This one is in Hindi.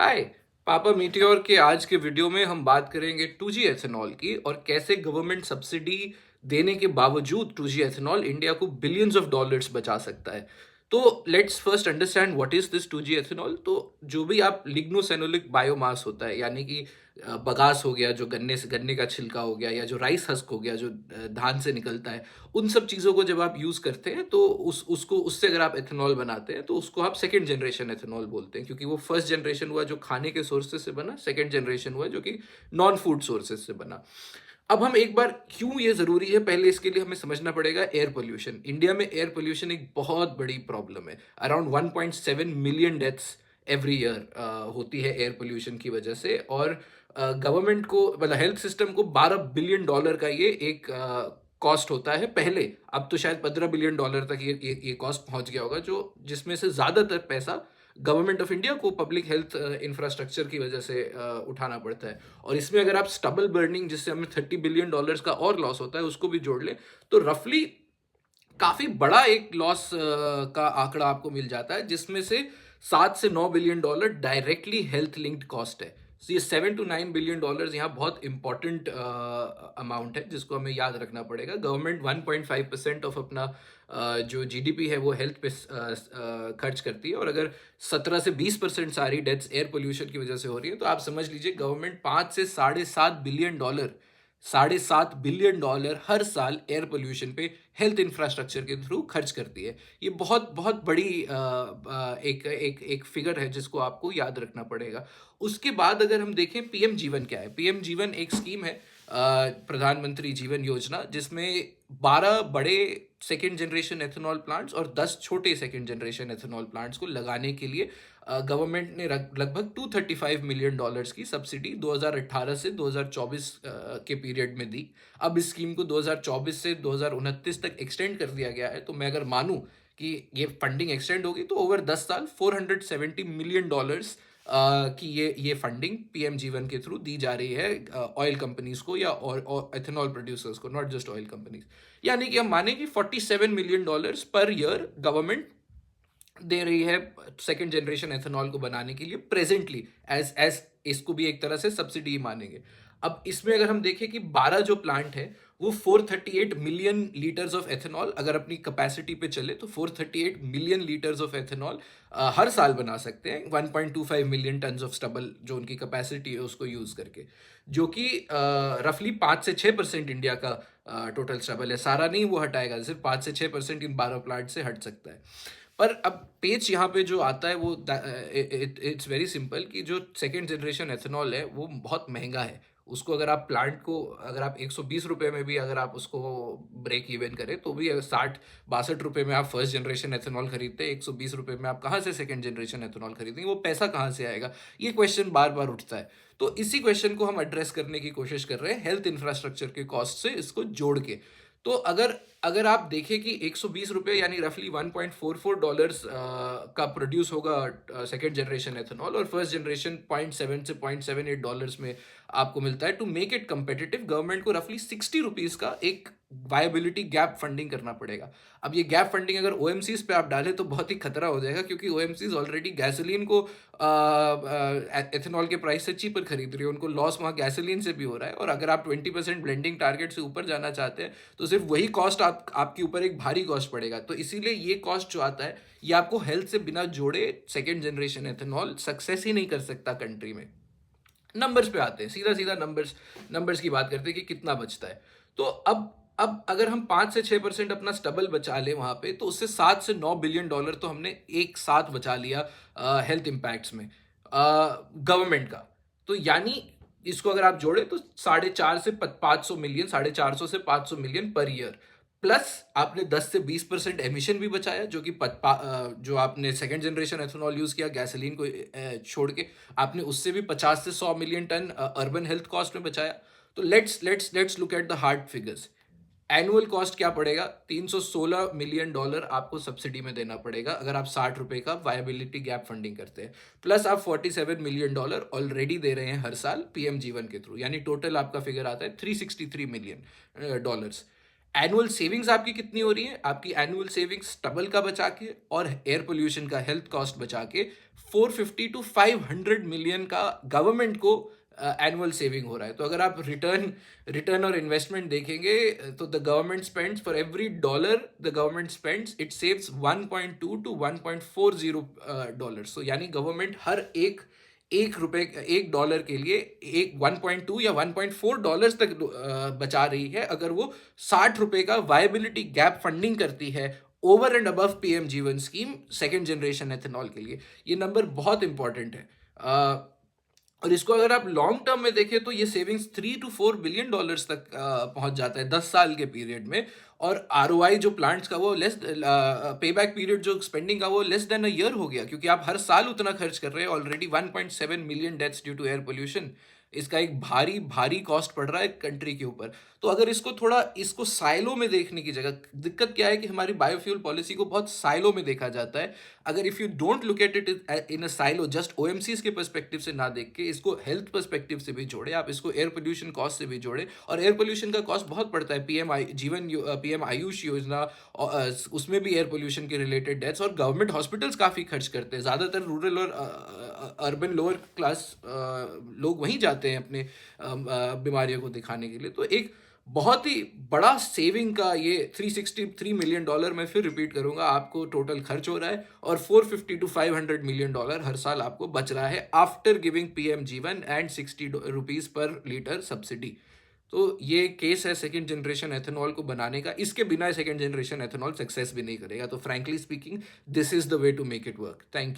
हाय। पापा मीटियोर के आज के वीडियो में हम बात करेंगे 2G एथेनॉल की और कैसे गवर्नमेंट सब्सिडी देने के बावजूद 2G एथेनॉल इंडिया को बिलियंस ऑफ डॉलर्स बचा सकता है। तो let's first understand what is this 2G ethanol. तो जो भी आप लिग्नोसेनोलिक बायोमास होता है, यानी कि बगास हो गया, जो गन्ने का छिलका हो गया, या जो राइस हस्क हो गया, जो धान से निकलता है, उन सब चीज़ों को जब आप यूज़ करते हैं तो उसको उससे अगर आप एथेनॉल बनाते हैं तो उसको आप सेकेंड जनरेशन एथेनॉल बोलते हैं, क्योंकि वो फर्स्ट जनरेशन हुआ जो खाने के सोर्सेज से बना, सेकेंड जनरेशन हुआ जो कि नॉन फूड सोर्सेज से बना। अब हम एक बार क्यों ये ज़रूरी है, पहले इसके लिए हमें समझना पड़ेगा एयर पोल्यूशन। इंडिया में एयर पोल्यूशन एक बहुत बड़ी प्रॉब्लम है। Around 1.7 million deaths every year होती है एयर पोल्यूशन की वजह से। और गवर्नमेंट को, मतलब हेल्थ सिस्टम को, $12 बिलियन का ये एक कॉस्ट होता है पहले। अब तो शायद $15 बिलियन तक ये कॉस्ट पहुंच गया होगा, जो जिसमें से ज़्यादातर पैसा गवर्नमेंट ऑफ इंडिया को पब्लिक हेल्थ इंफ्रास्ट्रक्चर की वजह से उठाना पड़ता है। और इसमें अगर आप स्टबल बर्निंग, जिससे हमें $30 बिलियन का और लॉस होता है, उसको भी जोड़ लें तो रफली काफी बड़ा एक लॉस का आंकड़ा आपको मिल जाता है, जिसमें से $7 से $9 billion directly health linked cost है। So ये $7 to $9 बिलियन यहाँ बहुत इंपॉर्टेंट अमाउंट है, जिसको हमें याद रखना पड़ेगा। गवर्नमेंट 1.5% ऑफ अपना जो जीडीपी है वो हेल्थ पे खर्च करती है, और अगर 17 से 20% सारी डेथ्स एयर पोल्यूशन की वजह से हो रही है, तो आप समझ लीजिए गवर्नमेंट 5 से 7.5 बिलियन डॉलर, $7.5 बिलियन हर साल एयर पोल्यूशन पे हेल्थ इंफ्रास्ट्रक्चर के थ्रू खर्च करती है। ये बहुत बहुत बड़ी एक एक एक फिगर है जिसको आपको याद रखना पड़ेगा। उसके बाद अगर हम देखें पीएम जीवन क्या है। पीएम जीवन एक स्कीम है, प्रधानमंत्री जीवन योजना, जिसमें 12 बड़े सेकेंड जनरेशन एथेनॉल प्लांट्स और 10 छोटे सेकेंड जनरेशन एथेनॉल प्लांट्स को लगाने के लिए गवर्नमेंट ने लगभग $235 मिलियन की सब्सिडी 2018 से 2024 के पीरियड में दी। अब इस स्कीम को 2024 से 2029 तक एक्सटेंड कर दिया गया है। तो मैं अगर मानूं कि ये फंडिंग एक्सटेंड होगी तो ओवर 10 साल $470 मिलियन की ये फंडिंग पीएम जीवन के थ्रू दी जा रही है ऑयल कंपनीज को, या और एथेनॉल प्रोड्यूसर्स को, नॉट जस्ट ऑयल कंपनीज। यानी कि हम माने कि $47 मिलियन पर ईयर गवर्नमेंट दे रही है सेकेंड जनरेशन एथेनॉल को बनाने के लिए प्रेजेंटली, एज एज इसको भी एक तरह से सब्सिडी मानेंगे। अब इसमें अगर हम देखें कि 12 जो प्लांट है वो 438 मिलियन लीटर्स ऑफ एथेनॉल, अगर अपनी कैपेसिटी पे चले तो 438 मिलियन लीटर्स ऑफ एथेनॉल हर साल बना सकते हैं। 1.25 मिलियन टन्स ऑफ स्टबल जो उनकी कैपेसिटी है उसको यूज करके, जो कि रफली 5 से 6% इंडिया का टोटल स्टबल है। सारा नहीं वो हटाएगा, सिर्फ 5 से 6% इन 12 प्लांट से हट सकता है। पर अब पेच यहाँ पे जो आता है वो इट्स वेरी सिंपल, कि जो सेकेंड जनरेशन एथेनॉल है वो बहुत महंगा है। उसको अगर आप प्लांट को, अगर आप 120 रुपये में भी अगर आप उसको ब्रेक इवन करें तो भी 60-62 रुपये में आप फर्स्ट जनरेशन एथेनॉल खरीदते हैं, 120 रुपये में आप कहाँ से सेकेंड जनरेशन एथेनॉल खरीदेंगे? वो पैसा कहाँ से आएगा? ये क्वेश्चन बार बार उठता है। तो इसी क्वेश्चन को हम एड्रेस करने की कोशिश कर रहे हैं हेल्थ इंफ्रास्ट्रक्चर के कॉस्ट से इसको जोड़ के। तो अगर अगर आप देखें कि 120 रुपये यानी रफली $1.44 का प्रोड्यूस होगा सेकेंड जनरेशन एथेनॉल, और फर्स्ट जनरेशन 0.7 से $0.78 में आपको मिलता है। To make it competitive government को रफली ₹60 का एक वायबिलिटी गैप फंडिंग करना पड़ेगा। अब ये गैप फंडिंग अगर ओएमसीज पे आप डालें तो बहुत ही खतरा हो जाएगा, क्योंकि ओएमसीज ऑलरेडी गैसोलीन को एथेनॉल के प्राइस से चीपर खरीद रही है, उनको लॉस वहाँ गैसोलीन से भी हो रहा है। और अगर आप 20% ब्लेंडिंग टारगेट से ऊपर जाना चाहते हैं तो सिर्फ वही कॉस्ट आपके ऊपर एक भारी कॉस्ट पड़ेगा। तो इसीलिए ये कॉस्ट जो आता है ये आपको हेल्थ से बिना जोड़े सेकेंड जनरेशन एथेनॉल सक्सेस ही नहीं कर सकता कंट्री में। नंबर्स पे आते हैं, सीधा सीधा नंबर्स की बात करते हैं कि कितना बचता है। तो अब अगर हम 5 से 6% अपना स्टबल बचा लें वहां पे, तो उससे $7 से $9 बिलियन तो हमने एक साथ बचा लिया हेल्थ इम्पैक्ट्स में गवर्नमेंट का। तो यानी इसको अगर आप जोड़े तो 450 से 500 मिलियन पर ईयर। प्लस आपने 10 से 20% एमिशन भी बचाया, जो कि जो आपने सेकेंड जनरेशन एथेनॉल यूज किया गैसोलीन को छोड़ के, आपने उससे भी 50 से 100 million ton urban health cost में बचाया। तो let's look at the hard figures. Annual cost क्या पड़ेगा? $316 मिलियन आपको सब्सिडी में देना पड़ेगा अगर आप ₹60 का वायबिलिटी गैप फंडिंग करते हैं। प्लस आप $47 मिलियन ऑलरेडी दे रहे हैं हर साल पीएम जीवन के थ्रू, यानी टोटल आपका फिगर आता है $363 मिलियन। एनुअल सेविंग्स आपकी कितनी हो रही है? आपकी एनुअल सेविंग्स स्टबल का बचा के और एयर पोल्यूशन का हेल्थ कॉस्ट बचा के 450 टू 500 मिलियन का गवर्नमेंट को एनुअल सेविंग हो रहा है। तो अगर आप रिटर्न रिटर्न और इन्वेस्टमेंट देखेंगे तो the government spends for every dollar the government spends it saves 1.2 to 1.40 dollar. So यानी गवर्नमेंट हर एक रुपए एक डॉलर के लिए एक 1.2 या 1.4 डॉलर्स तक बचा रही है अगर वो 60 रुपए का वायबिलिटी गैप फंडिंग करती है ओवर एंड अबव पीएम जीवन स्कीम सेकेंड जनरेशन एथेनॉल के लिए। ये नंबर बहुत इंपॉर्टेंट है। और इसको अगर आप लॉन्ग टर्म में देखें तो ये सेविंग्स 3 to 4 बिलियन डॉलर्स तक पहुंच जाता है 10 साल के पीरियड में। और आरओआई जो प्लांट्स का वो लेस पे बैक पीरियड जो स्पेंडिंग का वो लेस देन अ ईयर हो गया, क्योंकि आप हर साल उतना खर्च कर रहे हैं। Already 1.7 million deaths due to air pollution, इसका एक भारी भारी कॉस्ट पड़ रहा है कंट्री के ऊपर। तो अगर इसको थोड़ा इसको साइलो में देखने की जगह, दिक्कत क्या है कि हमारी बायोफ्यूल पॉलिसी को बहुत साइलो में देखा जाता है। अगर if you don't look at it in a silo, just OMCs के पर्सपेक्टिव से ना देख के इसको हेल्थ पर्सपेक्टिव से भी जोड़े, आप इसको एयर पोल्यूशन कॉस्ट से भी जोड़े। और एयर पोल्यूशन का कॉस्ट बहुत पड़ता है। पीएम आयुष योजना उसमें भी एयर पोल्यूशन के रिलेटेड डेथ्स, और गवर्नमेंट हॉस्पिटल्स काफ़ी खर्च करते हैं। ज़्यादातर रूरल और अर्बन लोअर क्लास लोग वहीं जाते हैं अपने बीमारियों को दिखाने के लिए। तो एक बहुत ही बड़ा सेविंग का ये 363 मिलियन डॉलर, मैं फिर रिपीट करूंगा, आपको टोटल खर्च हो रहा है। और 450 टू 500 मिलियन डॉलर हर साल आपको बच रहा है आफ्टर गिविंग पीएम जीवन and 60 rupees per litre subsidy. तो ये केस है सेकेंड जनरेशन एथेनॉल को बनाने का। इसके बिना सेकेंड जनरेशन एथेनॉल सक्सेस भी नहीं करेगा। तो frankly speaking, this is the way to make it work. Thank you.